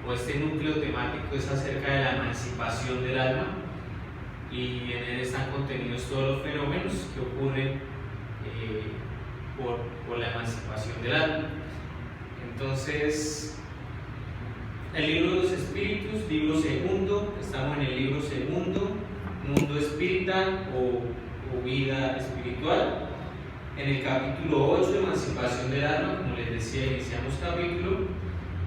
o este núcleo temático es acerca de la emancipación del alma, y en él están contenidos todos los fenómenos que ocurren por la emancipación del alma. Entonces, el libro de los espíritus, libro segundo, estamos en el libro segundo, mundo espírita o vida espiritual. En el capítulo 8, emancipación del alma, como les decía, iniciamos capítulo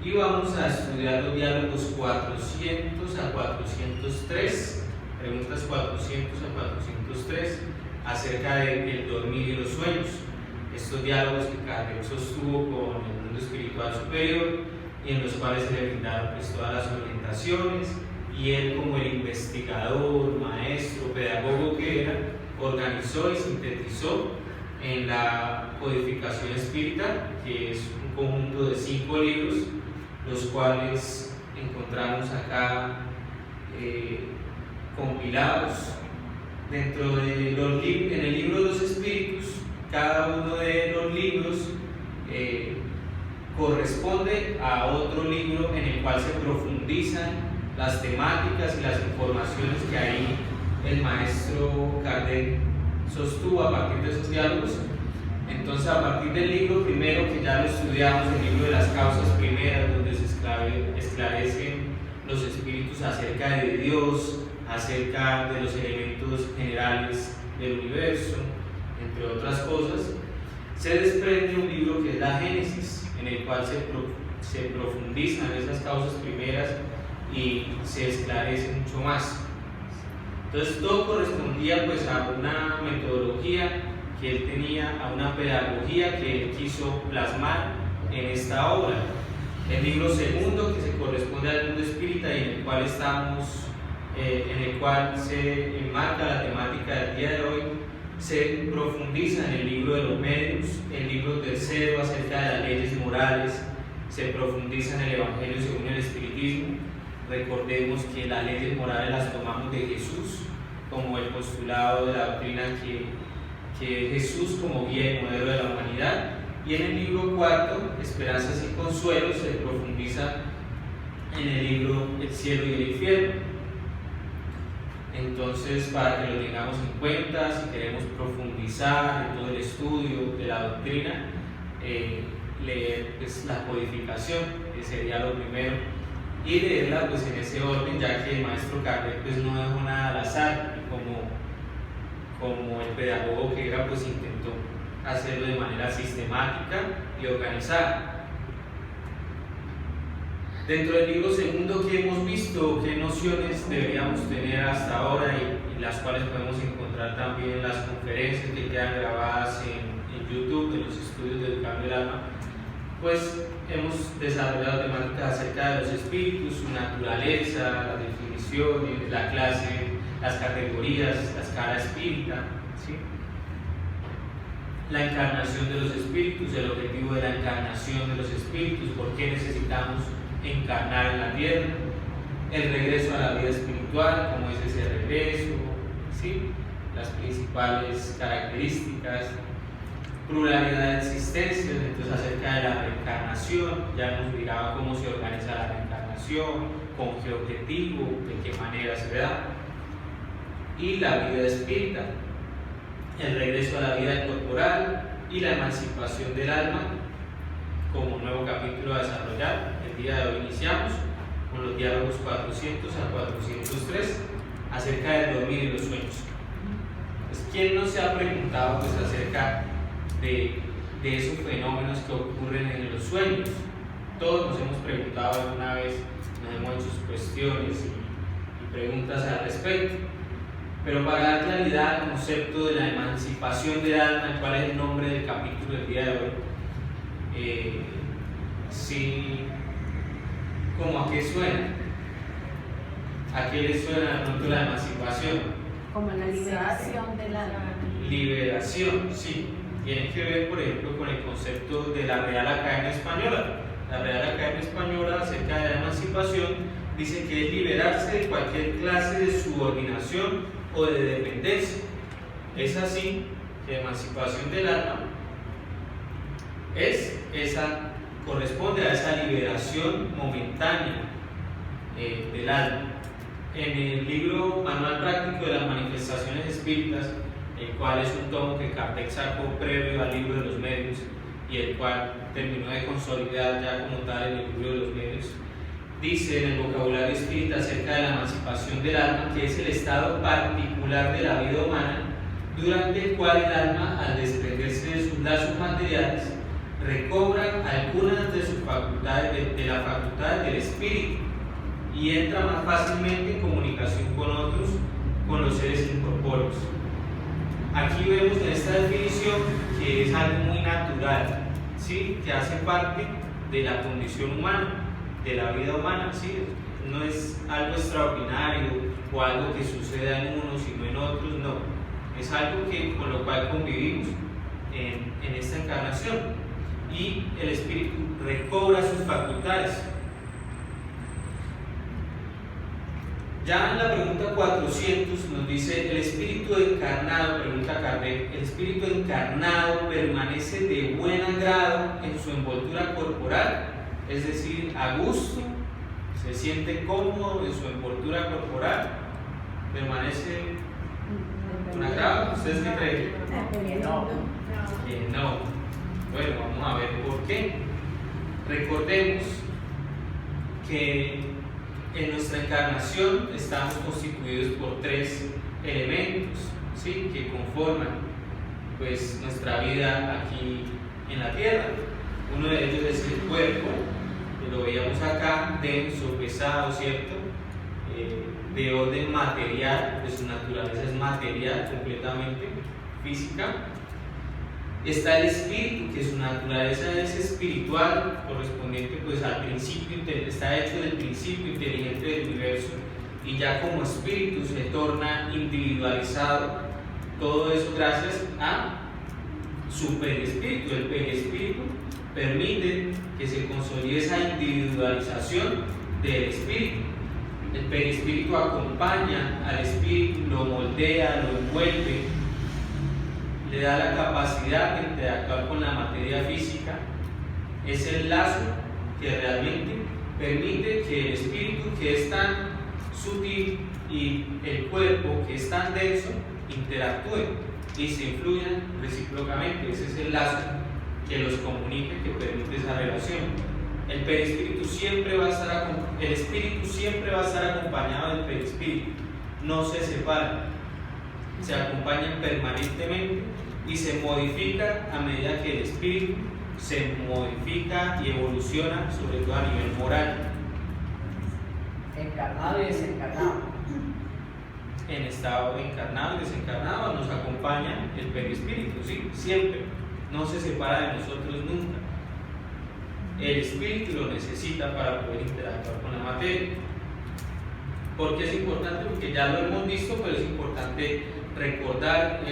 y vamos a estudiar los diálogos 400 a 403, preguntas 400 a 403 acerca del dormir y los sueños. Estos diálogos que Kardec sostuvo con el mundo espiritual superior y en los cuales se le brindaron pues todas las orientaciones, y él, como el investigador, maestro, pedagogo que era, organizó y sintetizó en la codificación espírita, que es un conjunto de 5 libros, los cuales encontramos acá compilados dentro de en el libro de los espíritus. Cada uno de los libros corresponde a otro libro en el cual se profundizan las temáticas y las informaciones que ahí el maestro Kardec sostuvo a partir de esos diálogos. Entonces, a partir del libro primero, que ya lo estudiamos, el libro de las causas primeras, donde se esclarecen los espíritus acerca de Dios, acerca de los elementos generales del universo, entre otras cosas, se desprende un libro que es la Génesis, en el cual se profundizan esas causas primeras y se esclarece mucho más. Entonces, todo correspondía pues a una metodología que él tenía, a una pedagogía que él quiso plasmar en esta obra. El libro segundo, que se corresponde al mundo espírita y en el cual estamos, en el cual se enmarca la temática del día de hoy, se profundiza en el libro de los medios. El libro tercero, acerca de las leyes morales, se profundiza en el Evangelio según el Espiritismo. Recordemos que las leyes morales las tomamos de Jesús como el postulado de la doctrina que Jesús como guía y modelo de la humanidad. Y en el libro cuarto, Esperanzas y Consuelos, se profundiza en el libro El cielo y el infierno. Entonces, para que lo tengamos en cuenta, si queremos profundizar en todo el estudio de la doctrina, leer pues, la codificación, que sería lo primero, y leerla pues, en ese orden, ya que el maestro Kardec pues, no dejó nada al azar, como el pedagogo que era, pues intentó hacerlo de manera sistemática y organizada. Dentro del libro segundo, ¿qué hemos visto? ¿Qué nociones deberíamos tener hasta ahora y las cuales podemos encontrar también en las conferencias que quedan grabadas en YouTube de los estudios del cambio del alma? Pues hemos desarrollado temáticas acerca de los espíritus, su naturaleza, las definiciones, la clase, las categorías, la escala espírita, ¿sí? La encarnación de los espíritus, el objetivo de la encarnación de los espíritus, por qué necesitamos encarnar en la tierra, el regreso a la vida espiritual, cómo es ese regreso, ¿sí? Las principales características, pluralidad de existencias, entonces acerca de la reencarnación, ya hemos mirado cómo se organiza la reencarnación, con qué objetivo, de qué manera se da, y la vida espírita, el regreso a la vida corporal y la emancipación del alma como nuevo capítulo a desarrollar. El día de hoy iniciamos con los diálogos 400 a 403 acerca del dormir y los sueños. Pues, ¿quién no se ha preguntado pues, acerca de esos fenómenos que ocurren en los sueños? Todos nos hemos preguntado alguna vez, nos hemos hecho cuestiones y preguntas al respecto. Pero para dar claridad al concepto de la emancipación del alma, el cual es el nombre del capítulo del día de hoy, sí, ¿cómo a qué suena? ¿A qué le suena de pronto la emancipación? Como la liberación del alma. Liberación, sí. Tiene que ver, por ejemplo, con el concepto de la Real Academia Española. La Real Academia Española, acerca de la emancipación, dice que es liberarse de cualquier clase de subordinación o de dependencia. Es así que la emancipación del alma corresponde a esa liberación momentánea del alma. En el libro Manual Práctico de las Manifestaciones Espíritas, el cual es un tomo que Kardec sacó previo al libro de los medios y el cual terminó de consolidar ya como tal en el libro de los medios, dice en el vocabulario espírita acerca de la emancipación del alma que es el estado particular de la vida humana durante el cual el alma, al desprenderse de sus lazos materiales, recobra algunas de sus facultades, de las facultades del espíritu y entra más fácilmente en comunicación con otros, con los seres incorpóreos. Aquí vemos en esta definición que es algo muy natural, ¿sí? Que hace parte de la condición humana, de la vida humana, ¿sí? No es algo extraordinario o algo que suceda en unos y no en otros, no. Es algo con lo cual convivimos en esta encarnación. Y el espíritu recobra sus facultades. Ya en la pregunta 400 nos dice: el espíritu encarnado, pregunta Kardec, el espíritu encarnado permanece de buen agrado en su envoltura corporal, es decir, a gusto, se siente cómodo en su envoltura corporal, permanece con agrado. ¿Ustedes qué creen? No. Que no. Bueno, vamos a ver por qué. Recordemos que en nuestra encarnación estamos constituidos por tres elementos, ¿sí? Que conforman pues nuestra vida aquí en la tierra. Uno de ellos es el cuerpo, que lo veíamos acá, denso, pesado, ¿cierto? De orden material, de su naturaleza es material, completamente física. Está el espíritu, que su naturaleza es espiritual, correspondiente pues al principio, está hecho del principio inteligente del universo, y ya como espíritu se torna individualizado. Todo eso gracias a su perispíritu. El perispíritu permite que se consolide esa individualización del espíritu. El perispíritu acompaña al espíritu, lo moldea, lo envuelve, le da la capacidad de interactuar con la materia física. Es el lazo que realmente permite que el espíritu, que es tan sutil, y el cuerpo, que es tan denso, interactúen y se influyan recíprocamente. Ese es el lazo que los comunica, que permite esa relación. El perispíritu siempre va a estar, el espíritu siempre va a estar acompañado del perispíritu, no se separan, se acompañan permanentemente y se modifican a medida que el espíritu se modifica y evoluciona, sobre todo a nivel moral. Encarnado y desencarnado. En estado encarnado y desencarnado nos acompaña el perispíritu, ¿sí? Siempre, no se separa de nosotros nunca. El espíritu lo necesita para poder interactuar con la materia. ¿Por qué es importante? Porque ya lo hemos visto, pero es importante recordar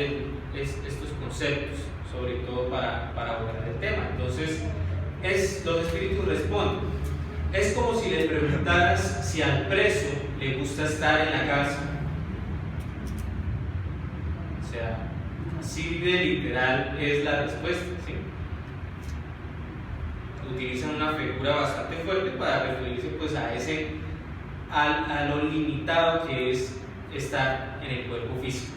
estos conceptos, sobre todo para abordar el tema. Entonces, los espíritus responden. Es como si le preguntaras si al preso le gusta estar en la cárcel. O sea, así de literal es la respuesta, ¿sí? Utilizan una figura bastante fuerte para referirse pues a lo limitado que es estar en el cuerpo físico.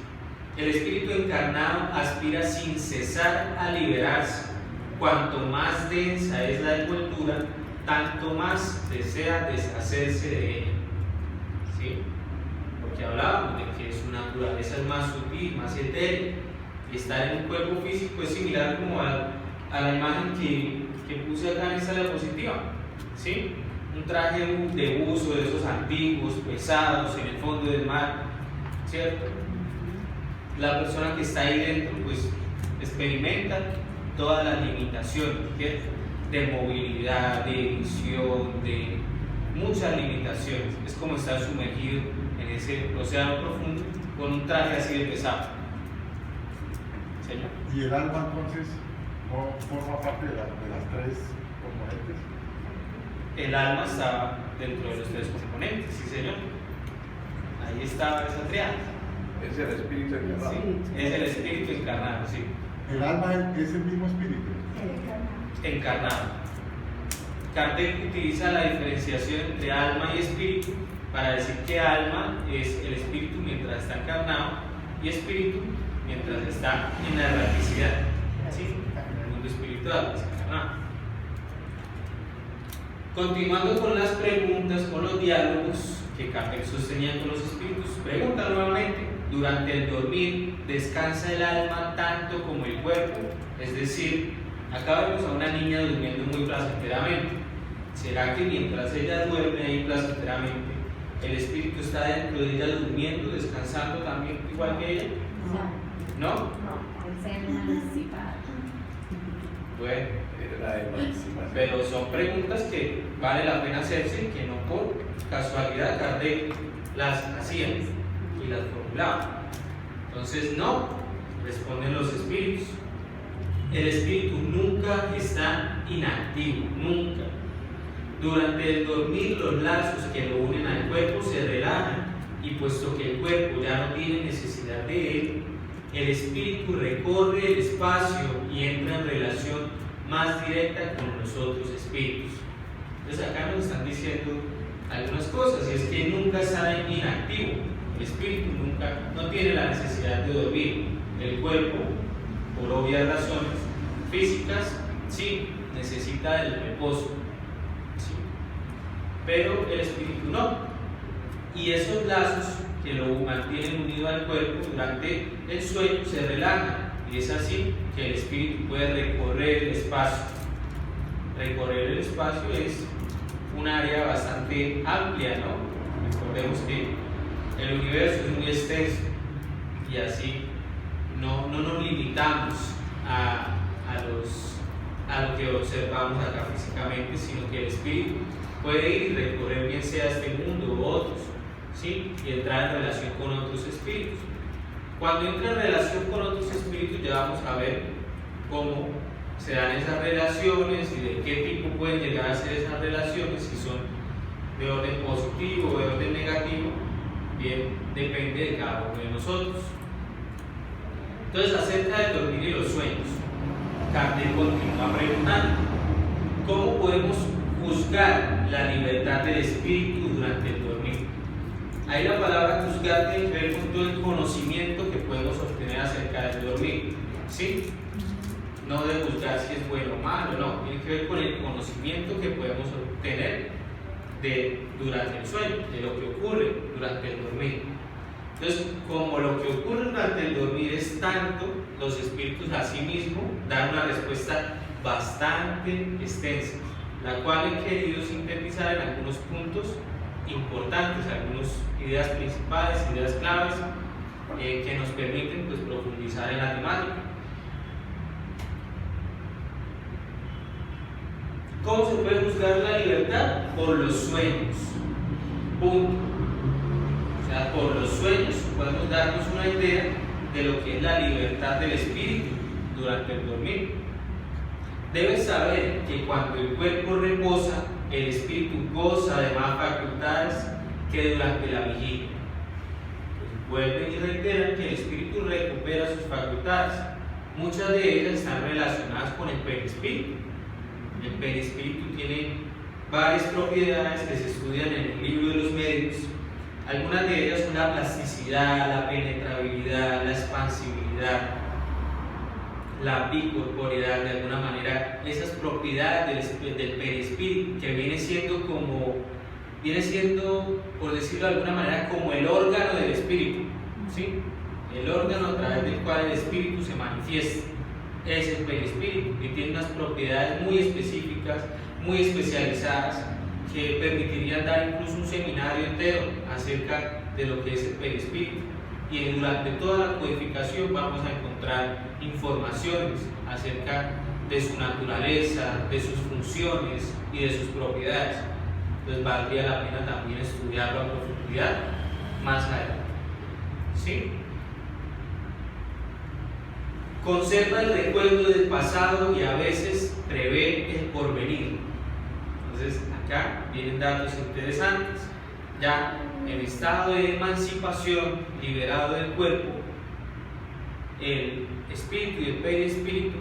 El espíritu encarnado aspira sin cesar a liberarse. Cuanto más densa es la envoltura, tanto más desea deshacerse de ella, ¿sí? Porque hablábamos de que su naturaleza es más sutil, más etérea, y estar en un cuerpo físico es similar como a la imagen que puse acá en esta diapositiva, ¿sí? Un traje de buzo de esos antiguos, pesados, en el fondo del mar, ¿cierto? La persona que está ahí dentro pues experimenta todas las limitaciones, ¿cierto? De movilidad, de visión, de muchas limitaciones. Es como estar sumergido en ese océano profundo con un traje así de pesado. ¿Señor? ¿Y el alma entonces no forma parte de las tres componentes? El alma está dentro de los tres componentes, sí señor. Ahí está esa triada. Es el espíritu encarnado. Sí, es el espíritu encarnado, sí. ¿El alma es el mismo espíritu? Encarnado. Kardec utiliza la diferenciación entre alma y espíritu para decir que alma es el espíritu mientras está encarnado y espíritu mientras está en la erraticidad, ¿sí? En el mundo espiritual, desencarnado. Continuando con las preguntas, con los diálogos que Kardec sostenía con los espíritus, pregunta nuevamente: durante el dormir, ¿descansa el alma tanto como el cuerpo? Es decir, acá vemos a una niña durmiendo muy placenteramente. ¿Será que mientras ella duerme ahí placenteramente, el espíritu está dentro de ella durmiendo, descansando también igual que ella? ¿No? No, el ser emancipado. Bueno, Era la emancipación. pero son preguntas que vale la pena hacerse y que no por casualidad Kardec las hacía y las formulaba. Entonces, no, responden los espíritus. El espíritu nunca está inactivo, nunca. Durante el dormir, los lazos que lo unen al cuerpo se relajan, y puesto que el cuerpo ya no tiene necesidad de él, el espíritu recorre el espacio y entra en relación más directa con los otros espíritus. Entonces acá nos están diciendo algunas cosas, y es que nunca está inactivo. El espíritu nunca, no tiene la necesidad de dormir. El cuerpo, por obvias razones físicas, sí, necesita del reposo, ¿sí? Pero el espíritu no. Y esos lazos que lo mantienen unido al cuerpo durante el sueño se relajan, y es así que el espíritu puede recorrer el espacio. Recorrer el espacio es un área bastante amplia, ¿no? Recordemos que el universo es muy extenso, y así no nos limitamos a lo que observamos acá físicamente, sino que el espíritu puede ir y recorrer, bien sea este mundo u otros, ¿sí? Y entrar en relación con otros espíritus. Cuando entra en relación con otros espíritus, ya vamos a ver cómo se dan esas relaciones y de qué tipo pueden llegar a ser esas relaciones, si son de orden positivo o de orden negativo. Bien, depende de cada uno de nosotros. Entonces, acerca del dormir y los sueños, Kardec continúa preguntando: ¿cómo podemos juzgar la libertad del espíritu durante el dormir? Ahí la palabra juzgar tiene que ver con todo el conocimiento que podemos obtener acerca del dormir, ¿sí? No de juzgar si es bueno o malo, no, tiene que ver con el conocimiento que podemos obtener durante el sueño, de lo que ocurre durante el dormir. Entonces, como lo que ocurre durante el dormir es tanto, los espíritus a sí mismos dan una respuesta bastante extensa, la cual he querido sintetizar en algunos puntos importantes, algunas ideas principales, ideas claves que nos permiten, pues, profundizar en la temática. ¿Cómo se puede juzgar la libertad? Por los sueños. Punto. O sea, por los sueños podemos darnos una idea de lo que es la libertad del espíritu durante el dormir. Debes saber que cuando el cuerpo reposa, el espíritu goza de más facultades que durante la vigilia. Pues vuelven y reiteran que el espíritu recupera sus facultades. Muchas de ellas están relacionadas con el perispíritu. El perispíritu tiene varias propiedades que se estudian en el libro de los medios. Algunas de ellas son la plasticidad, la penetrabilidad, la expansibilidad, la bicorporeidad, de alguna manera, esas propiedades del perispíritu, que viene siendo, por decirlo de alguna manera, como el órgano del espíritu, ¿sí? El órgano a través del cual el espíritu se manifiesta es el perispíritu, y tiene unas propiedades muy específicas, muy especializadas, que permitirían dar incluso un seminario entero acerca de lo que es el perispíritu. Y durante toda la codificación vamos a encontrar informaciones acerca de su naturaleza, de sus funciones y de sus propiedades. Entonces valdría la pena también estudiarlo a profundidad más adelante, ¿sí? Conserva el recuerdo del pasado y a veces prevé el porvenir. Entonces acá vienen datos interesantes. Ya en estado de emancipación, liberado del cuerpo, el espíritu y el perispíritu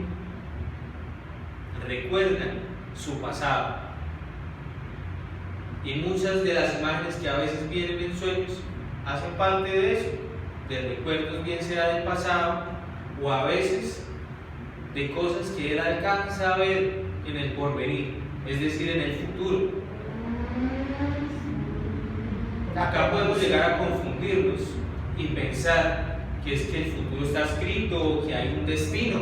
recuerdan su pasado, Y muchas de las imágenes que a veces vienen en sueños hacen parte de eso, de recuerdos, bien sea del pasado o a veces de cosas que él alcanza a ver en el porvenir, es decir, en el futuro. Acá podemos llegar a confundirnos y pensar que es que el futuro está escrito o que hay un destino,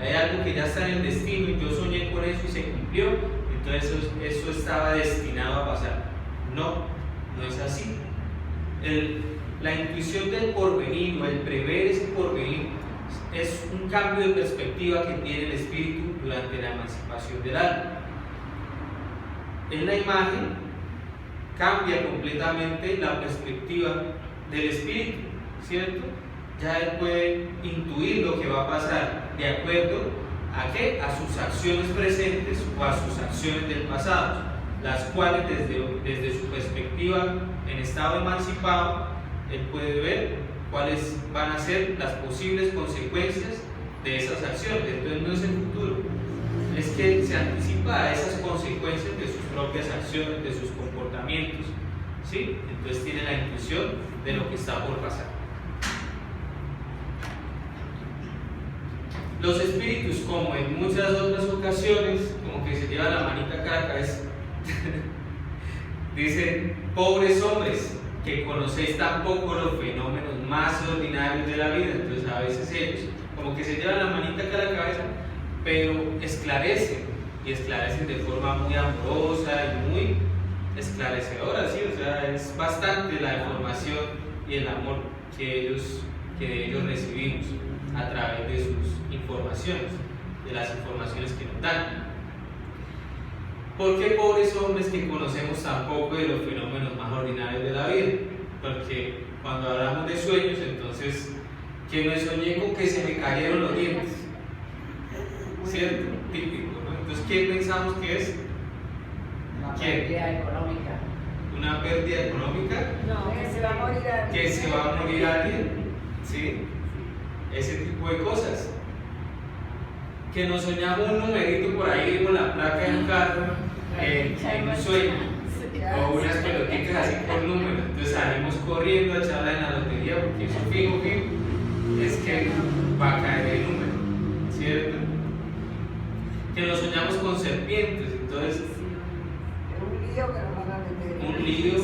hay algo que ya está en el destino y yo soñé con eso y se cumplió, entonces eso estaba destinado a pasar. No, no es así. La intuición del porvenir o el prever ese porvenir es un cambio de perspectiva que tiene el espíritu durante la emancipación del alma. En la imagen cambia completamente la perspectiva del espíritu, ¿cierto? Ya él puede intuir lo que va a pasar de acuerdo a ¿qué? A sus acciones presentes o a sus acciones del pasado, las cuales desde su perspectiva en estado emancipado, él puede ver cuáles van a ser las posibles consecuencias de esas acciones. Entonces no es el futuro, es que se anticipa a esas consecuencias de sus propias acciones, de sus comportamientos, ¿sí? Entonces tiene la intuición de lo que está por pasar. Los espíritus, como en muchas otras ocasiones, como que se llevan la manita acá a la cabeza, dicen: pobres hombres, que conocéis tan poco los fenómenos más ordinarios de la vida. Entonces a veces ellos como que se llevan la manita acá a la cabeza, pero esclarecen, y esclarecen de forma muy amorosa y muy esclarecedora, ¿sí? O sea, es bastante la información y el amor que de ellos recibimos a través de sus informaciones, de las informaciones que nos dan. ¿Por qué pobres hombres que conocemos tan poco de los fenómenos más ordinarios de la vida? Porque cuando hablamos de sueños, entonces, que me soñé con que se me cayeron los dientes, ¿cierto? Típico, ¿no? Entonces, ¿qué pensamos que es? Una pérdida económica. ¿Una pérdida económica? No, que se va a morir alguien. Que se va a morir alguien, ¿sí? Ese tipo de cosas. Que nos soñamos un numerito por ahí con la placa de un carro en un sueño, o unas pelotitas así por número. Entonces salimos corriendo a echarla en la lotería, porque eso fijo es que va a caer el número, ¿cierto? Que nos soñamos con serpientes, entonces Un lío que nos van a meter. un lío,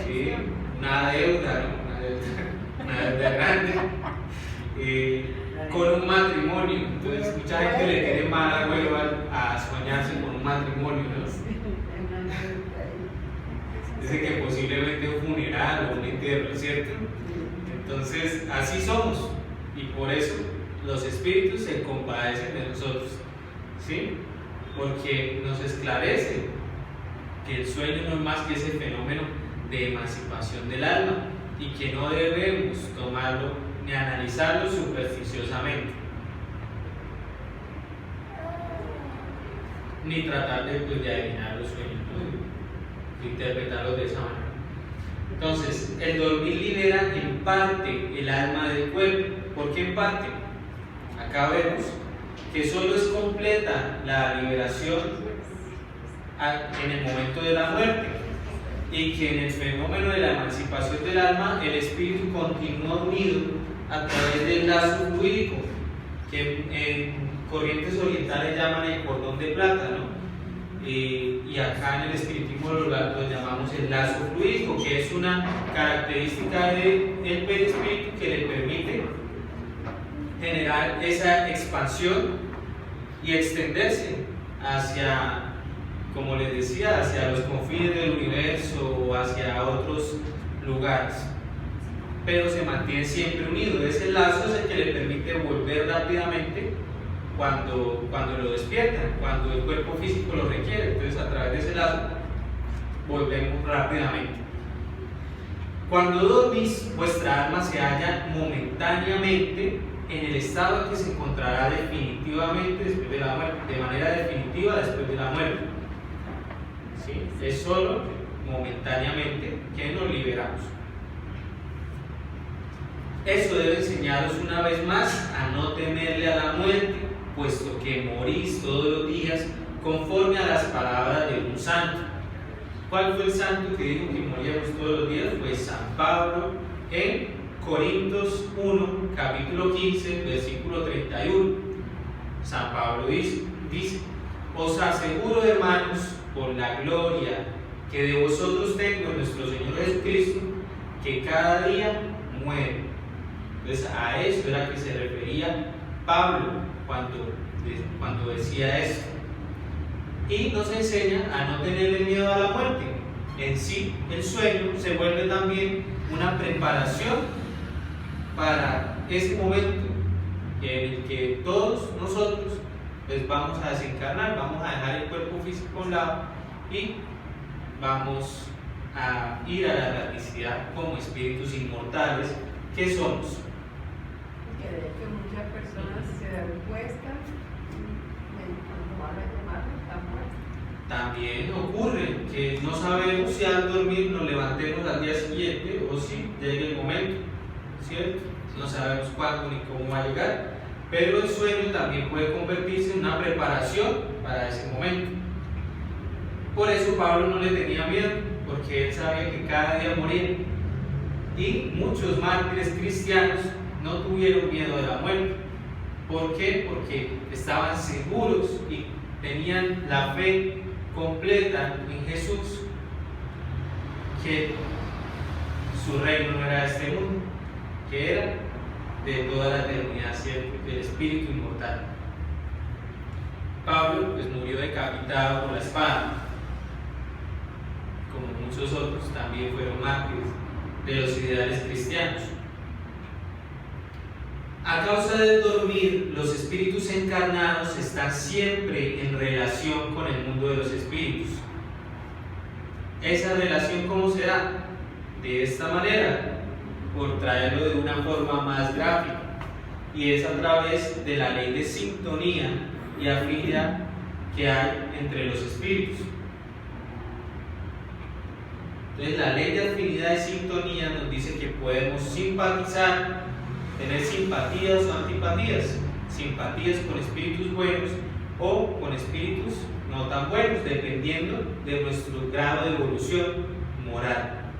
sí, una deuda, ¿no? Una deuda grande. Con un matrimonio, entonces mucha gente le tiene mal agüero a soñarse con un matrimonio, ¿no? Dice que posiblemente un funeral o un entierro, ¿cierto? Entonces así somos, y por eso los espíritus se compadecen de nosotros, ¿sí? Porque nos esclarecen que el sueño no es más que ese fenómeno de emancipación del alma y que no debemos tomarlo ni analizarlo superficiosamente, ni tratar de adivinar los sueños, de interpretarlos de esa manera. Entonces, el dormir libera en parte el alma del cuerpo. ¿Por qué en parte? Acá vemos que solo es completa la liberación en el momento de la muerte, y que en el fenómeno de la emancipación del alma el espíritu continúa unido a través del lazo fluídico, que en corrientes orientales llaman el cordón de plata, ¿no? Y acá en el espiritismo lo llamamos el lazo fluídico, que es una característica del perispíritu que le permite generar esa expansión y extenderse hacia, como les decía, hacia los confines del universo o hacia otros lugares, pero se mantiene siempre unido. Ese lazo es el que le permite volver rápidamente cuando lo despiertan, cuando el cuerpo físico lo requiere. Entonces, a través de ese lazo volvemos rápidamente. Cuando dormís, vuestra alma se halla momentáneamente en el estado en que se encontrará definitivamente después de la muerte, de manera definitiva después de la muerte. ¿Sí? Es solo momentáneamente que nos liberamos. Eso debe enseñaros una vez más a no temerle a la muerte, puesto que morís todos los días conforme a las palabras de un santo. ¿Cuál fue el santo que dijo que moríamos todos los días? Pues San Pablo en Corintios 1, capítulo 15, versículo 31. San Pablo dice, os aseguro, hermanos, por la gloria que de vosotros tengo en nuestro Señor Jesucristo, que cada día muere. Entonces a eso era que se refería Pablo cuando decía esto. Y nos enseña a no tenerle miedo a la muerte. En sí, el sueño se vuelve también una preparación para ese momento en el que todos nosotros pues vamos a desencarnar, vamos a dejar el cuerpo físico a un lado y vamos a ir a la erraticidad como espíritus inmortales que somos. Que de hecho muchas personas se acuestan cuando van a llamar están muertos. También ocurre que no sabemos si al dormir nos levantemos al día siguiente o si llegue el momento, ¿cierto? No sabemos cuándo ni cómo va a llegar, pero el sueño también puede convertirse en una preparación para ese momento. Por eso Pablo no le tenía miedo, porque él sabía que cada día moría. Y muchos mártires cristianos no tuvieron miedo de la muerte. ¿Por qué? Porque estaban seguros y tenían la fe completa en Jesús, que su reino no era de este mundo, que era de toda la eternidad, ¿cierto? Del espíritu inmortal. Pablo pues murió decapitado por la espada, como muchos otros también fueron mártires de los ideales cristianos. A causa del dormir, los espíritus encarnados están siempre en relación con el mundo de los espíritus. ¿Esa relación cómo será? De esta manera, por traerlo de una forma más gráfica, y es a través de la ley de sintonía y afinidad que hay entre los espíritus. Entonces, la ley de afinidad y sintonía nos dice que podemos simpatizar, tener simpatías o antipatías, simpatías con espíritus buenos o con espíritus no tan buenos, dependiendo de nuestro grado de evolución moral.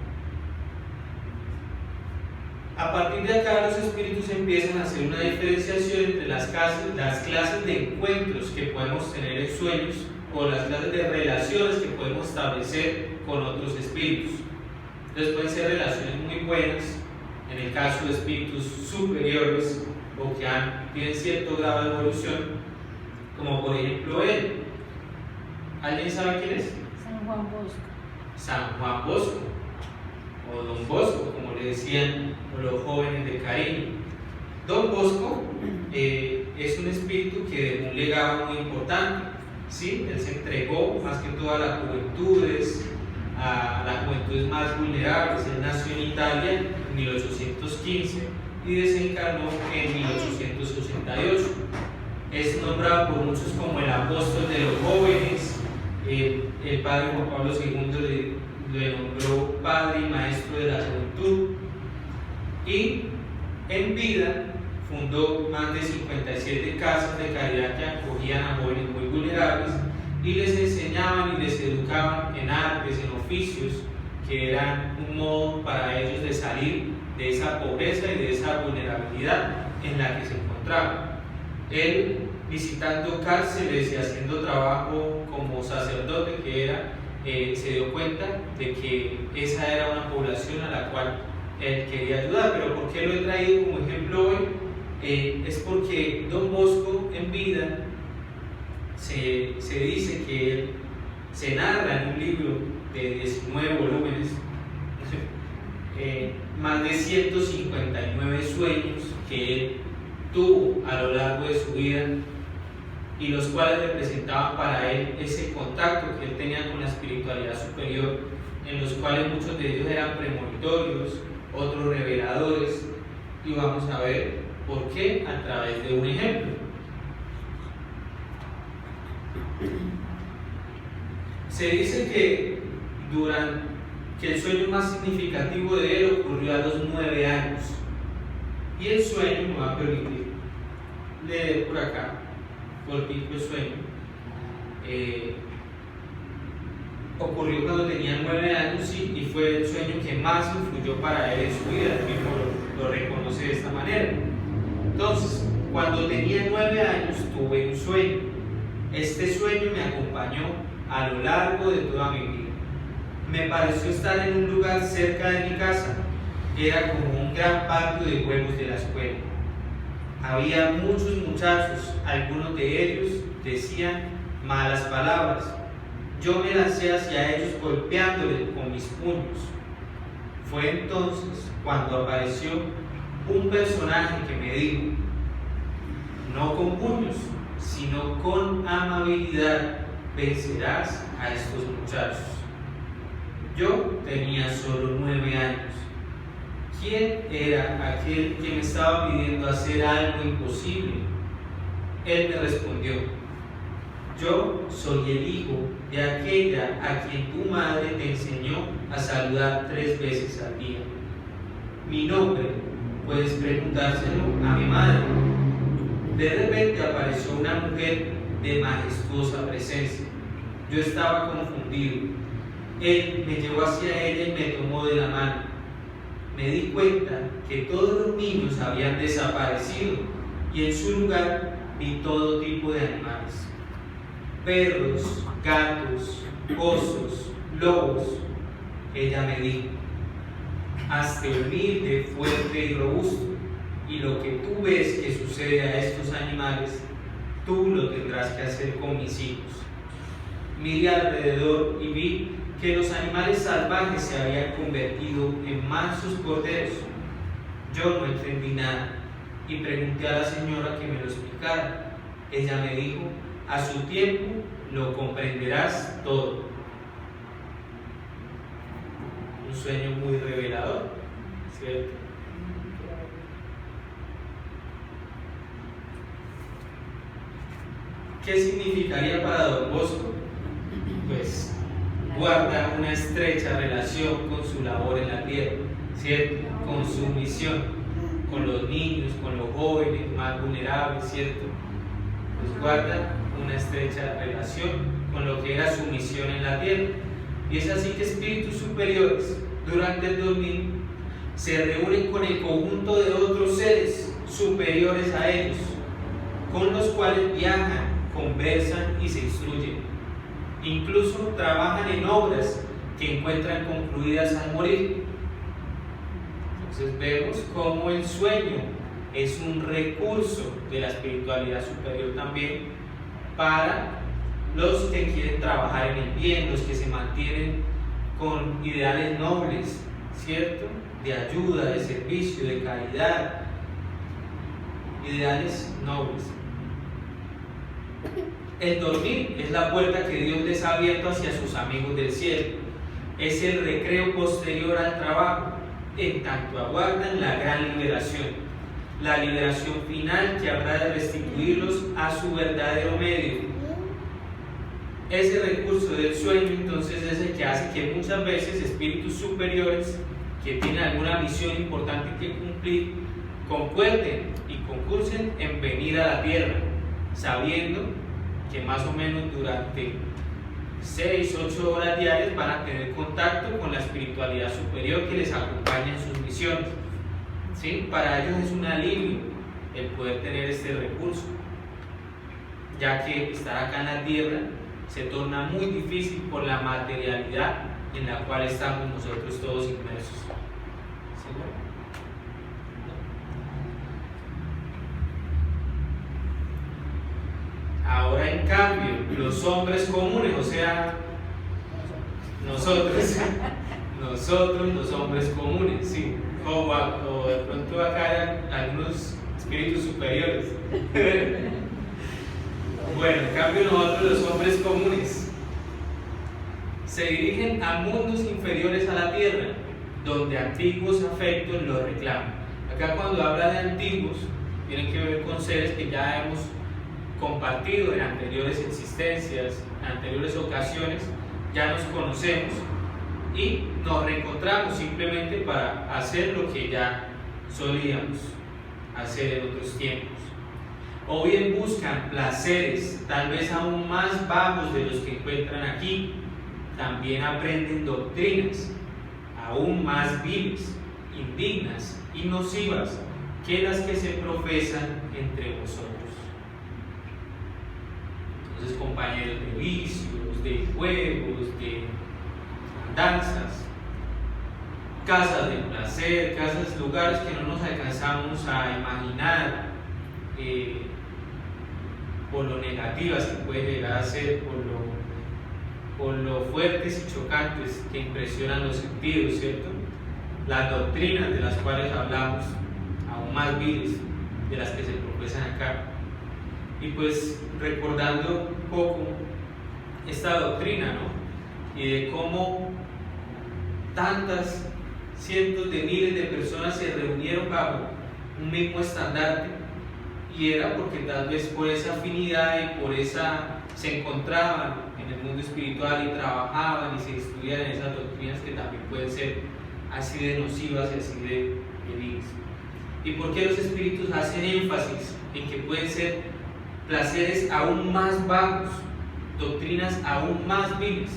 A partir de acá, los espíritus empiezan a hacer una diferenciación entre las clases de encuentros que podemos tener en sueños o las clases de relaciones que podemos establecer con otros espíritus. Entonces pueden ser relaciones muy buenas, en el caso de espíritus superiores o que tienen cierto grado de evolución, como por ejemplo él. ¿Alguien sabe quién es? San Juan Bosco. San Juan Bosco, o Don Bosco, como le decían los jóvenes de cariño. Don Bosco es un espíritu que dejó un legado muy importante, ¿sí? Él se entregó más que todo a las juventudes más vulnerables. Él nació en Italia en 1815 y desencarnó en 1868. Es nombrado por muchos como el apóstol de los jóvenes. El padre Juan Pablo II le nombró padre y maestro de la juventud, y en vida fundó más de 57 casas de caridad que acogían a jóvenes muy vulnerables y les enseñaban y les educaban en artes, en oficios, que eran un modo para ellos de salir de esa pobreza y de esa vulnerabilidad en la que se encontraban. Él, visitando cárceles y haciendo trabajo como sacerdote que era, se dio cuenta de que esa era una población a la cual él quería ayudar. Pero ¿por qué lo he traído como ejemplo hoy? Es porque Don Bosco en vida se dice que él se narra en un libro de 19 volúmenes más de 159 sueños que él tuvo a lo largo de su vida, y los cuales representaban para él ese contacto que él tenía con la espiritualidad superior, en los cuales muchos de ellos eran premonitorios, otros reveladores, y vamos a ver por qué a través de un ejemplo. Se dice que el sueño más significativo de él ocurrió a los 9 años, y el sueño me va a permitir leer por acá, por el sueño. ocurrió cuando tenía 9 años y fue el sueño que más influyó para él en su vida. Él mismo lo reconoce de esta manera. Entonces, cuando tenía 9 años tuve un sueño. Este sueño me acompañó a lo largo de toda mi vida. Me pareció estar en un lugar cerca de mi casa. Era como un gran patio de juegos de la escuela. Había muchos muchachos, algunos de ellos decían malas palabras. Yo me lancé hacia ellos golpeándoles con mis puños. Fue entonces cuando apareció un personaje que me dijo: no con puños, sino con amabilidad vencerás a estos muchachos. Yo tenía solo 9 años. ¿Quién era aquel que me estaba pidiendo hacer algo imposible? Él me respondió: yo soy el hijo de aquella a quien tu madre te enseñó a saludar 3 veces al día. Mi nombre puedes preguntárselo a mi madre. De repente apareció una mujer de majestuosa presencia. Yo estaba confundido. Él me llevó hacia ella y me tomó de la mano. Me di cuenta que todos los niños habían desaparecido y en su lugar vi todo tipo de animales: perros, gatos, osos, lobos. Ella me dijo: hazte humilde, fuerte y robusto, y lo que tú ves que sucede a estos animales, tú lo tendrás que hacer con mis hijos. Miré alrededor y vi que los animales salvajes se habían convertido en mansos corderos. Yo no entendí nada y pregunté a la señora que me lo explicara. Ella me dijo: a su tiempo lo comprenderás todo. Un sueño muy revelador, ¿cierto? ¿Qué significaría para Don Bosco? Pues guarda una estrecha relación con su labor en la tierra, ¿cierto? Con su misión, con los niños, con los jóvenes más vulnerables, ¿cierto? Pues guarda una estrecha relación con lo que era su misión en la tierra. Y es así que espíritus superiores, durante el dormir, se reúnen con el conjunto de otros seres superiores a ellos, con los cuales viajan, conversan y se instruyen. Incluso trabajan en obras que encuentran concluidas al morir. Entonces vemos cómo el sueño es un recurso de la espiritualidad superior también para los que quieren trabajar en el bien, los que se mantienen con ideales nobles, ¿cierto? De ayuda, de servicio, de caridad, ideales nobles. El dormir es la puerta que Dios les ha abierto hacia sus amigos del cielo. Es el recreo posterior al trabajo, en tanto aguardan la gran liberación, la liberación final que habrá de restituirlos a su verdadero medio. Ese recurso del sueño entonces es el que hace que muchas veces espíritus superiores que tienen alguna misión importante que cumplir concuerden y concursen en venir a la tierra, sabiendo que más o menos durante 6-8 horas diarias van a tener contacto con la espiritualidad superior que les acompaña en sus misiones. ¿Sí? Para ellos es un alivio el poder tener este recurso, ya que estar acá en la tierra se torna muy difícil por la materialidad en la cual estamos nosotros todos inmersos. ¿Sí? Ahora en cambio, los hombres comunes, o sea, nosotros los hombres comunes, sí, o de pronto acá hay algunos espíritus superiores. Bueno, en cambio nosotros los hombres comunes se dirigen a mundos inferiores a la tierra, donde antiguos afectos los reclaman. Acá cuando habla de antiguos, tienen que ver con seres que ya hemos compartido en anteriores existencias, en anteriores ocasiones, ya nos conocemos y nos reencontramos simplemente para hacer lo que ya solíamos hacer en otros tiempos. O bien buscan placeres tal vez aún más bajos de los que encuentran aquí, también aprenden doctrinas aún más viles, indignas y nocivas que las que se profesan entre vosotros. Entonces, compañeros de vicios, de juegos, de andanzas, casas de placer, casas, lugares que no nos alcanzamos a imaginar por lo negativas que puede llegar a ser, por lo fuertes y chocantes que impresionan los sentidos, ¿cierto? Las doctrinas de las cuales hablamos, aún más viles de las que se profesan acá. Y pues recordando un poco esta doctrina, ¿no? Y de cómo tantas, cientos de miles de personas se reunieron bajo un mismo estandarte, y era porque tal vez por esa afinidad y por esa se encontraban en el mundo espiritual y trabajaban y se estudian en esas doctrinas que también pueden ser así de nocivas y así de viles. ¿Y por qué los espíritus hacen énfasis en que pueden ser placeres aún más bajos, doctrinas aún más viles?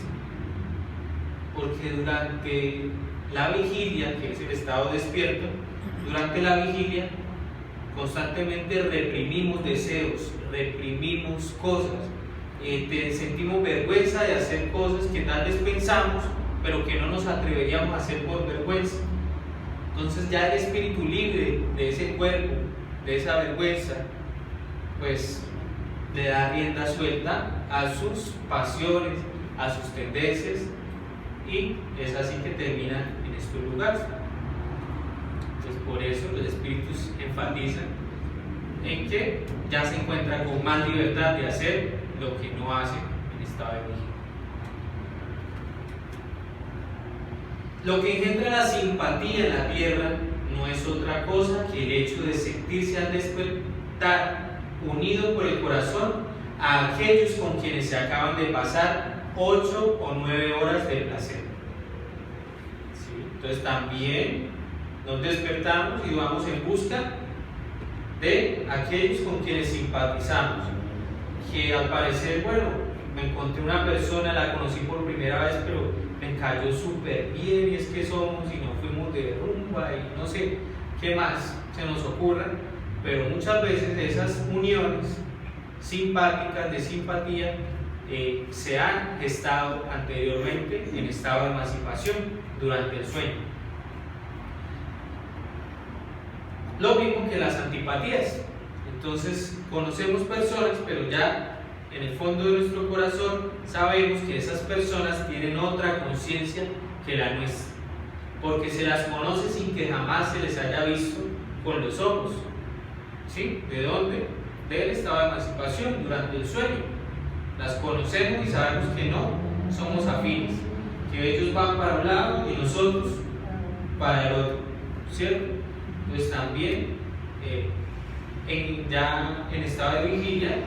Porque durante la vigilia, que es el estado despierto, durante la vigilia constantemente reprimimos deseos, reprimimos cosas, sentimos vergüenza de hacer cosas que tal vez pensamos, pero que no nos atreveríamos a hacer por vergüenza. Entonces ya el espíritu libre de ese cuerpo, de esa vergüenza, pues le da rienda suelta a sus pasiones, a sus tendencias, y es así que termina en estos lugares. Entonces por eso los espíritus enfatizan en que ya se encuentran con más libertad de hacer lo que no hacen en estado de vigilia. Lo que engendra la simpatía en la tierra no es otra cosa que el hecho de sentirse al despertar unido por el corazón a aquellos con quienes se acaban de pasar 8 o 9 horas de placer. ¿Sí? Entonces también nos despertamos y vamos en busca de aquellos con quienes simpatizamos, que al parecer, bueno, me encontré una persona, la conocí por primera vez, pero me cayó súper bien, y es que somos y nos fuimos de rumba y no sé qué más se nos ocurra, pero muchas veces esas uniones simpáticas, de simpatía, se han gestado anteriormente en estado de emancipación durante el sueño. Lo mismo que las antipatías. Entonces conocemos personas, pero ya en el fondo de nuestro corazón sabemos que esas personas tienen otra conciencia que la nuestra, porque se las conoce sin que jamás se les haya visto con los ojos. ¿Sí? ¿De dónde? Del estado de emancipación, durante el sueño. Las conocemos y sabemos que no somos afines, que ellos van para un lado y nosotros para el otro, ¿cierto? Pues también ya en estado de vigilia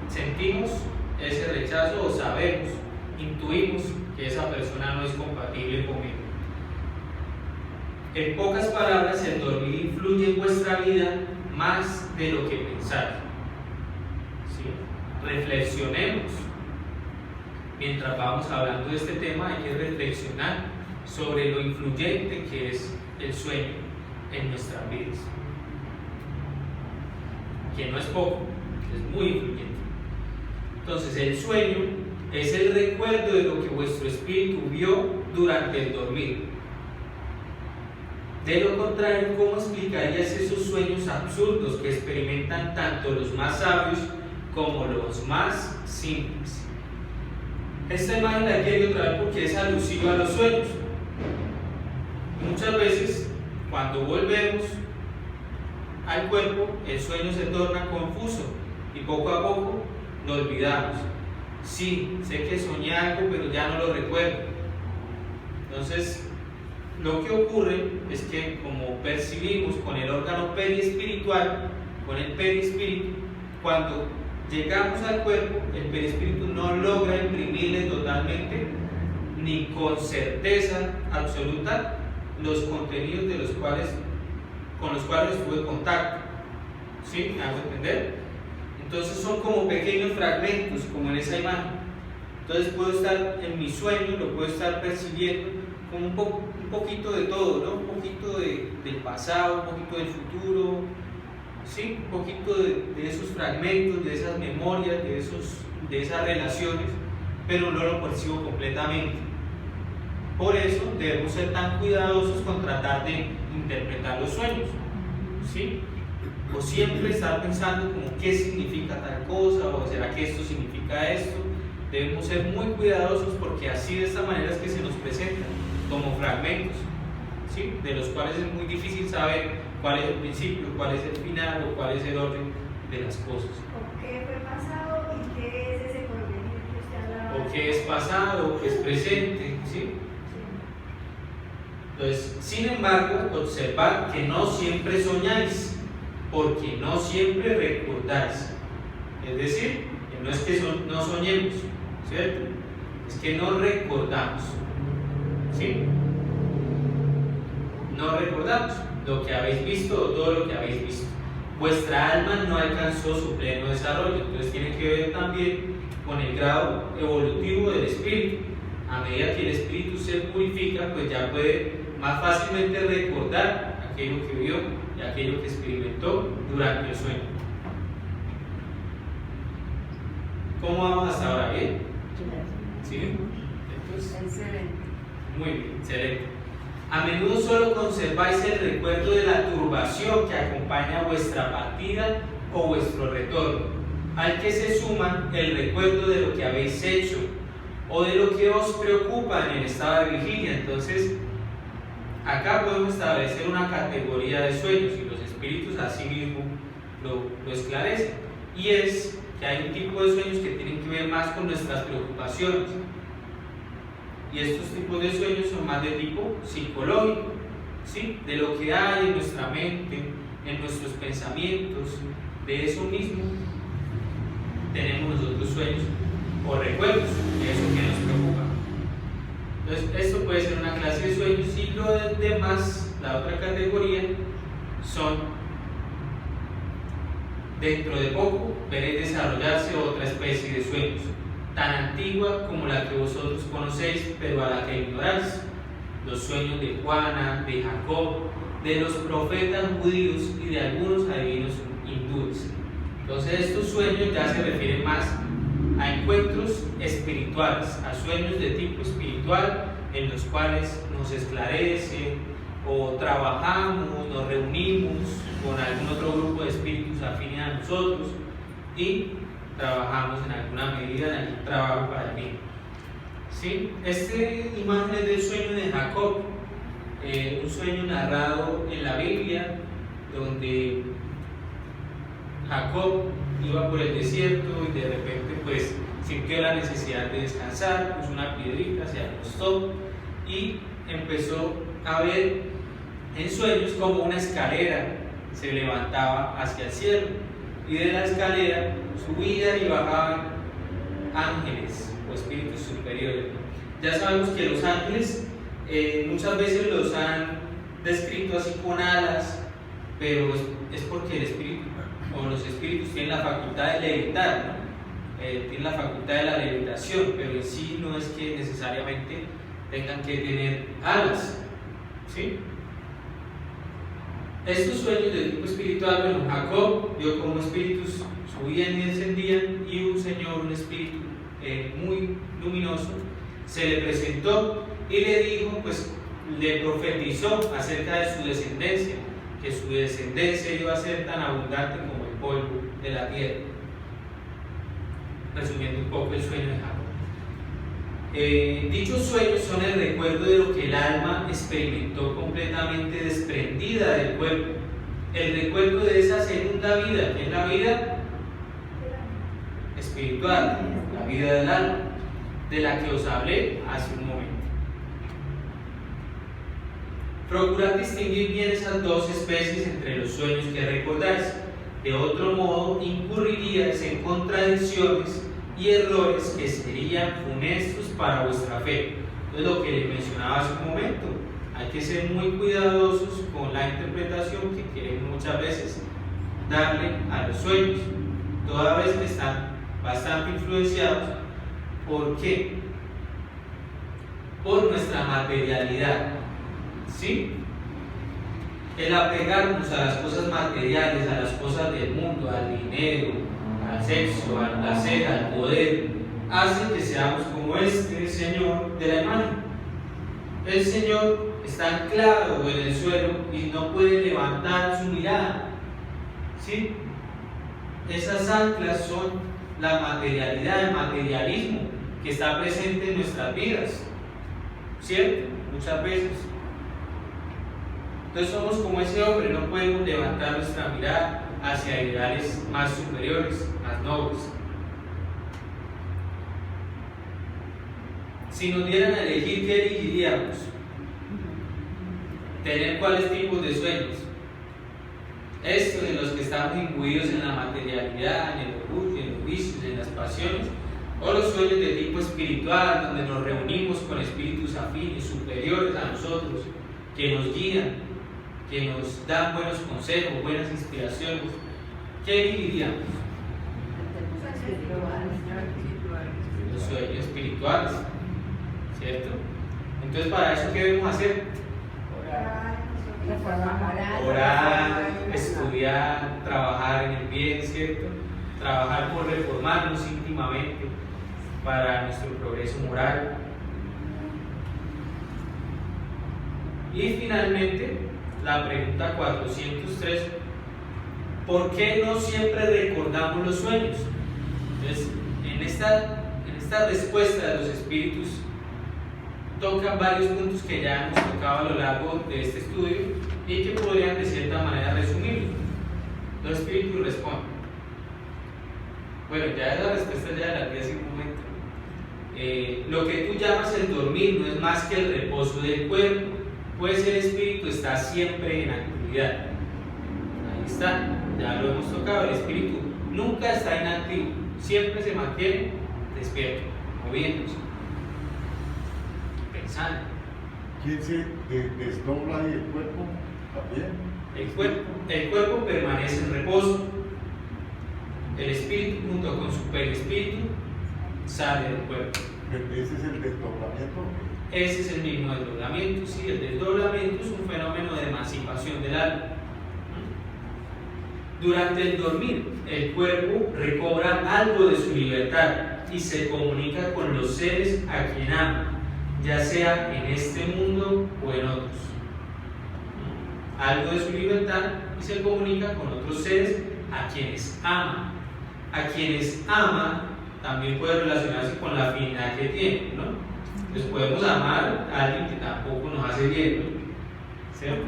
sentimos ese rechazo, o sabemos, intuimos que esa persona no es compatible conmigo. En pocas palabras, el dormir influye en vuestra vida más de lo que pensáis. ¿Sí? Reflexionemos. Mientras vamos hablando de este tema, hay que reflexionar sobre lo influyente que es el sueño en nuestras vidas, que no es poco, es muy influyente. Entonces el sueño es el recuerdo de lo que vuestro espíritu vio durante el dormir. De lo contrario, ¿cómo explicarías esos sueños absurdos que experimentan tanto los más sabios como los más simples? Esta imagen la he querido traer porque es alusiva a los sueños. Muchas veces, cuando volvemos al cuerpo, el sueño se torna confuso y poco a poco lo olvidamos. Sí, sé que soñé algo, pero ya no lo recuerdo. Entonces, lo que ocurre es que, como percibimos con el órgano periespiritual, con el perispíritu, cuando llegamos al cuerpo, el perispíritu no logra imprimirle totalmente ni con certeza absoluta los contenidos con los cuales estuve en contacto. ¿Sí? ¿Me hago entender? Entonces son como pequeños fragmentos, como en esa imagen, Entonces puedo estar en mi sueño, lo puedo estar percibiendo como un poquito de todo, ¿no? Un poquito del pasado, un poquito del futuro, ¿sí? Un poquito de esos fragmentos, de esas memorias, de esas relaciones, pero no lo percibo completamente. Por eso debemos ser tan cuidadosos con tratar de interpretar los sueños, ¿sí? O siempre estar pensando como qué significa tal cosa, o será que esto significa esto. Debemos ser muy cuidadosos porque así de esta manera es que se nos presentan como fragmentos, ¿sí? De los cuales es muy difícil saber cuál es el principio, cuál es el final o cuál es el orden de las cosas. ¿O qué fue pasado y qué es ese porvenir que usted hablaba? O qué es pasado, o qué es presente, ¿sí? Entonces, sin embargo, observad que no siempre soñáis, porque no siempre recordáis. Es decir, que no es que no soñemos, ¿cierto? Es que no recordamos, ¿sí? No recordamos lo que habéis visto o todo lo que habéis visto. Vuestra alma no alcanzó su pleno desarrollo, entonces tiene que ver también con el grado evolutivo del espíritu. A medida que el espíritu se purifica, pues ya puede más fácilmente recordar aquello que vio y aquello que experimentó durante el sueño. ¿Cómo vamos hasta ahora? ¿Bien? ¿Sí? Entonces, Excelente. muy bien, excelente. A menudo solo conserváis el recuerdo de la turbación que acompaña vuestra partida o vuestro retorno, al que se suma el recuerdo de lo que habéis hecho o de lo que os preocupa en el estado de vigilia. Entonces, acá podemos establecer una categoría de sueños y los espíritus así mismo lo esclarecen. Y es que hay un tipo de sueños que tienen que ver más con nuestras preocupaciones. Y estos tipos de sueños son más de tipo psicológico, ¿sí? De lo que hay en nuestra mente, en nuestros pensamientos, de eso mismo tenemos nosotros sueños o recuerdos de eso que nos preocupa. Entonces, esto puede ser una clase de sueños y lo demás, la otra categoría, son dentro de poco veréis desarrollarse otra especie de sueños, tan antigua como la que vosotros conocéis, pero a la que ignoráis. Los sueños de Juana, de Jacob, de los profetas judíos y de algunos adivinos hindúes. Entonces, estos sueños ya se refieren más a encuentros espirituales, a sueños de tipo espiritual en los cuales nos esclarece o trabajamos, nos reunimos con algún otro grupo de espíritus afines a nosotros y trabajamos en alguna medida en algún trabajo para el bien. ¿Sí? Este imagen es del sueño de Jacob, un sueño narrado en la Biblia donde Jacob iba por el desierto y de repente pues sintió la necesidad de descansar, puso una piedrita, se acostó y empezó a ver en sueños como una escalera se levantaba hacia el cielo y de la escalera subían y bajaban ángeles o espíritus superiores. Ya sabemos que los ángeles muchas veces los han descrito así con alas, pero es porque el espíritu o los espíritus tienen la facultad de levitar, ¿no? Tienen la facultad de la levitación, pero en sí no es que necesariamente tengan que tener alas, ¿sí? Estos sueños de tipo espiritual, bueno, Jacob vio cómo espíritus subían y descendían y un señor, un espíritu muy luminoso, se le presentó y le dijo, pues le profetizó acerca de su descendencia, que su descendencia iba a ser tan abundante como el polvo de la tierra. Resumiendo un poco el sueño de Jacob. Dichos sueños son el recuerdo de lo que el alma experimentó completamente desprendida del cuerpo, el recuerdo de esa segunda vida, que es la vida espiritual, la vida del alma, de la que os hablé hace un momento. Procurad distinguir bien esas dos especies entre los sueños que recordáis. De otro modo, incurriríais en contradicciones y errores que serían funestos para vuestra fe. Entonces, lo que les mencionaba hace un momento, hay que ser muy cuidadosos con la interpretación que queremos muchas veces darle a los sueños, toda vez que están bastante influenciados ¿Por qué? Por nuestra materialidad, ¿sí? El apegarnos a las cosas materiales, a las cosas del mundo, al dinero, al sexo, al placer, al poder, hace que seamos como este Señor de la imagen. El Señor está anclado en el suelo y no puede levantar su mirada, ¿sí? Esas anclas son la materialidad, el materialismo que está presente en nuestras vidas, ¿cierto? Muchas veces. Entonces somos como ese hombre, no podemos levantar nuestra mirada hacia ideales más superiores, más nobles. Si nos dieran a elegir, ¿qué elegiríamos? ¿Tener cuáles tipos de sueños? Estos en los que estamos imbuidos en la materialidad, en el orgullo, en los vicios, en las pasiones, o los sueños de tipo espiritual, donde nos reunimos con espíritus afines, superiores a nosotros, que nos guían, que nos dan buenos consejos, buenas inspiraciones. ¿Qué elegiríamos? Los sueños espirituales, ¿cierto? Entonces, para eso, ¿qué debemos hacer? Orar, estudiar, trabajar en el bien, ¿cierto? Trabajar por reformarnos íntimamente para nuestro progreso moral. Y finalmente, la pregunta 403, ¿por qué no siempre recordamos los sueños? Entonces, en esta respuesta de los espíritus tocan varios puntos que ya hemos tocado a lo largo de este estudio y que podrían de cierta manera resumirlo. Los espíritus responden. Bueno, ya la respuesta ya la di hace un momento. Lo que tú llamas el dormir no es más que el reposo del cuerpo, pues el espíritu está siempre en actividad. Ahí está, ya lo hemos tocado. El espíritu nunca está inactivo, siempre se mantiene despierto, moviéndose, pensando. ¿Quién se desdobla y el cuerpo también? El cuerpo permanece en reposo. El espíritu, junto con su perispíritu, sale del cuerpo. ¿Ese es el desdoblamiento? Ese es el mismo desdoblamiento. Sí, el desdoblamiento es un fenómeno de emancipación del alma. Durante el dormir, el cuerpo recobra algo de su libertad y se comunica con los seres a quien ama, ya sea en este mundo o en otros. Algo de su libertad y se comunica con otros seres a quienes ama. A quienes ama también puede relacionarse con la afinidad que tiene, ¿no? Entonces podemos amar a alguien que tampoco nos hace bien, ¿no? ¿Cierto?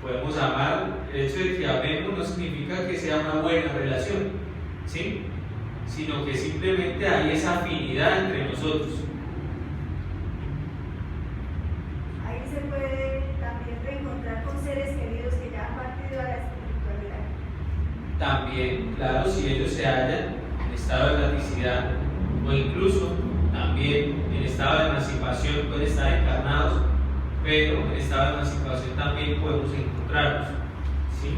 Podemos amar, el hecho de que amemos no significa que sea una buena relación, ¿sí? Sino que simplemente hay esa afinidad entre nosotros. Ahí se puede también reencontrar con seres queridos que ya han partido a la espiritualidad. También, claro, si ellos se hallan en estado de erraticidad o incluso también en estado de emancipación, pueden estar encarnados, pero en estado de emancipación también podemos encontrarlos, ¿sí?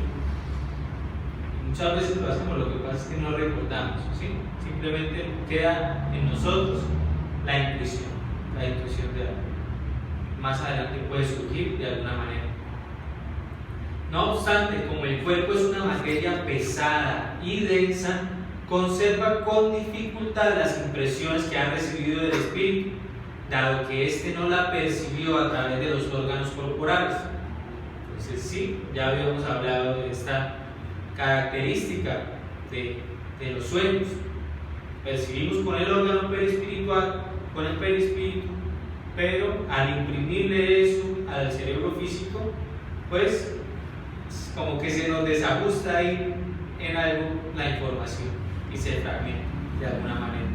Muchas veces lo hacemos, lo que pasa es que no recordamos, ¿sí? Simplemente queda en nosotros la intuición de algo. Más adelante puede surgir de alguna manera. No obstante, como el cuerpo es una materia pesada y densa, conserva con dificultad las impresiones que ha recibido del espíritu, dado que éste no la percibió a través de los órganos corporales. Entonces sí, ya habíamos hablado de esta característica de los sueños. Percibimos con el órgano perispiritual, con el perispíritu, pero al imprimirle eso al cerebro físico, pues como que se nos desajusta ahí en algo la información y se fragmenta de alguna manera.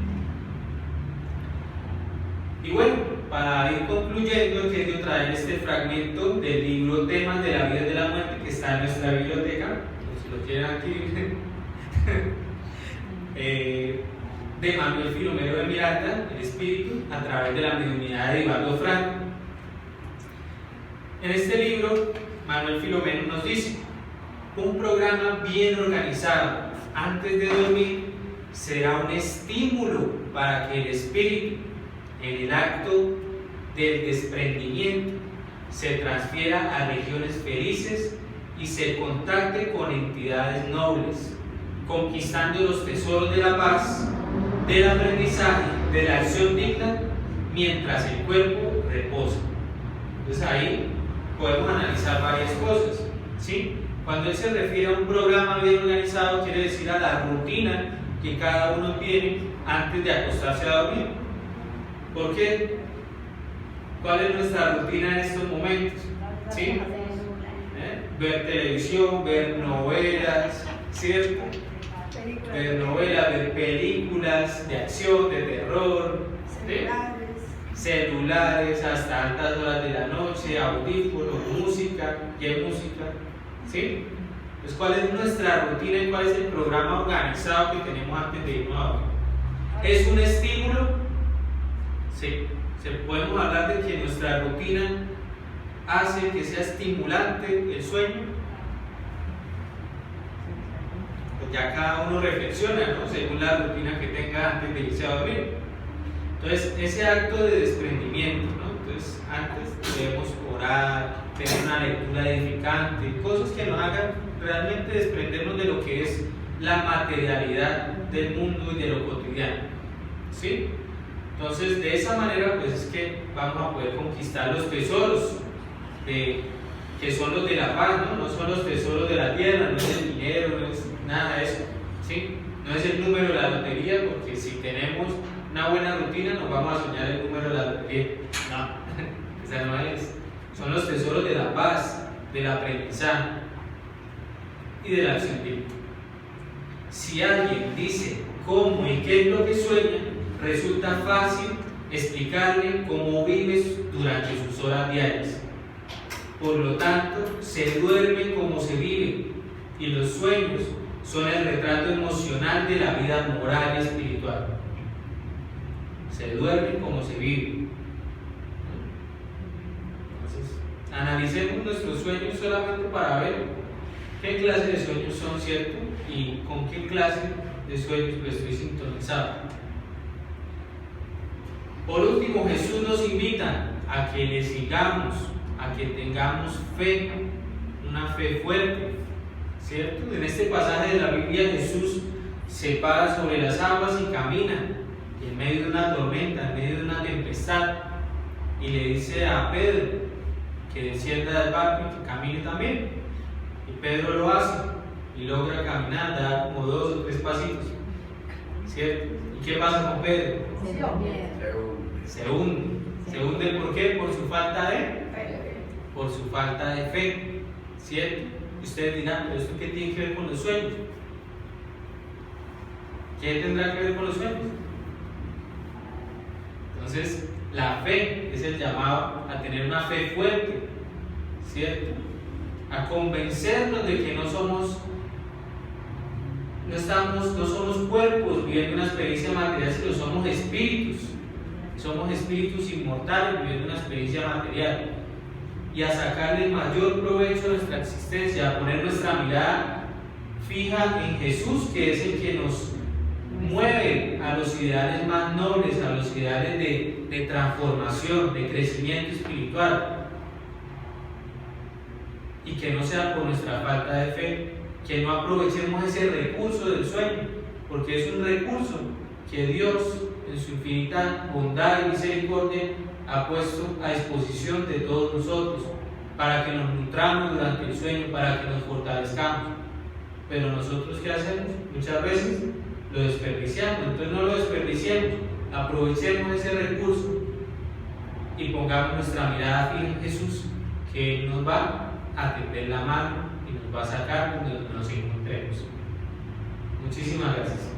Y bueno, para ir concluyendo, quiero traer este fragmento del libro Temas de la vida y de la muerte que está en nuestra biblioteca, si lo quieren adquirir, de Manuel Filomeno de Miranda, el espíritu, a través de la mediunidad de Divaldo Franco. En este libro, Manuel Filomeno nos dice: un programa bien organizado antes de dormir será un estímulo para que el espíritu, en el acto del desprendimiento, se transfiera a regiones felices y se contacte con entidades nobles, conquistando los tesoros de la paz, del aprendizaje, de la acción digna, mientras el cuerpo reposa. Entonces ahí podemos analizar varias cosas, ¿sí? Cuando él se refiere a un programa bien organizado, quiere decir a la rutina que cada uno tiene antes de acostarse a dormir. ¿Por qué? ¿Cuál es nuestra rutina en estos momentos? ¿Sí? Ver televisión, ver novelas, ¿cierto? Ver novelas, ver películas de acción, de terror, ¿sí? Celulares hasta altas horas de la noche, audífonos, música, ¿qué música? ¿Sí? Pues ¿cuál es nuestra rutina y cuál es el programa organizado que tenemos antes de irnos a dormir? ¿Es un estímulo? Sí. ¿Podemos hablar de que nuestra rutina hace que sea estimulante el sueño? Pues ya cada uno reflexiona, ¿no? Según la rutina que tenga antes de irse a dormir. Entonces, ese acto de desprendimiento, ¿no? Entonces, antes debemos orar, tener una lectura edificante, cosas que nos hagan realmente desprendernos de lo que es la materialidad del mundo y de lo cotidiano, ¿sí? Entonces, de esa manera, pues es que vamos a poder conquistar los tesoros que son los de la paz, ¿no? No son los tesoros de la tierra, no es el dinero, no es nada de eso, ¿sí? No es el número de la lotería, porque si tenemos una buena rutina nos vamos a soñar el número de la lotería. No, esa no es. Son los tesoros de la paz, del aprendizaje y de la acción divina. Si alguien dice cómo y qué es lo que sueña, resulta fácil explicarle cómo vives durante sus horas diarias. Por lo tanto, se duerme como se vive, y los sueños son el retrato emocional de la vida moral y espiritual. Se duerme como se vive. Entonces, analicemos nuestros sueños solamente para ver qué clase de sueños son, ¿cierto? Y con qué clase de sueños estoy sintonizado. Por último, Jesús nos invita a que le sigamos, a que tengamos fe, una fe fuerte, ¿cierto? En este pasaje de la Biblia, Jesús se para sobre las aguas y camina en medio de una tormenta, en medio de una tempestad, y le dice a Pedro que descienda del barco y que camine también. Y Pedro lo hace y logra caminar, da como 2 o 3 pasitos, ¿cierto? ¿Y qué pasa con Pedro? Se hunde, ¿por qué? Por su falta de fe, ¿cierto? Y ustedes dirán, ¿pero esto qué tiene que ver con los sueños? ¿Qué tendrá que ver con los sueños? Entonces, la fe es el llamado a tener una fe fuerte, ¿cierto? A convencernos de que no somos cuerpos viviendo una experiencia material, sino somos espíritus. Somos espíritus inmortales viviendo una experiencia material. Y a sacarle el mayor provecho a nuestra existencia, a poner nuestra mirada fija en Jesús, que es el que nos mueve a los ideales más nobles, a los ideales de transformación, de crecimiento espiritual. Y que no sea por nuestra falta de fe, que no aprovechemos ese recurso del sueño, porque es un recurso que Dios, en su infinita bondad y misericordia, ha puesto a disposición de todos nosotros para que nos nutramos durante el sueño, para que nos fortalezcamos. Pero nosotros, ¿qué hacemos? Muchas veces lo desperdiciamos. Entonces no lo desperdiciemos, aprovechemos ese recurso y pongamos nuestra mirada fija en Jesús, que Él nos va a tender la mano y nos va a sacar donde nos encontremos. Muchísimas gracias.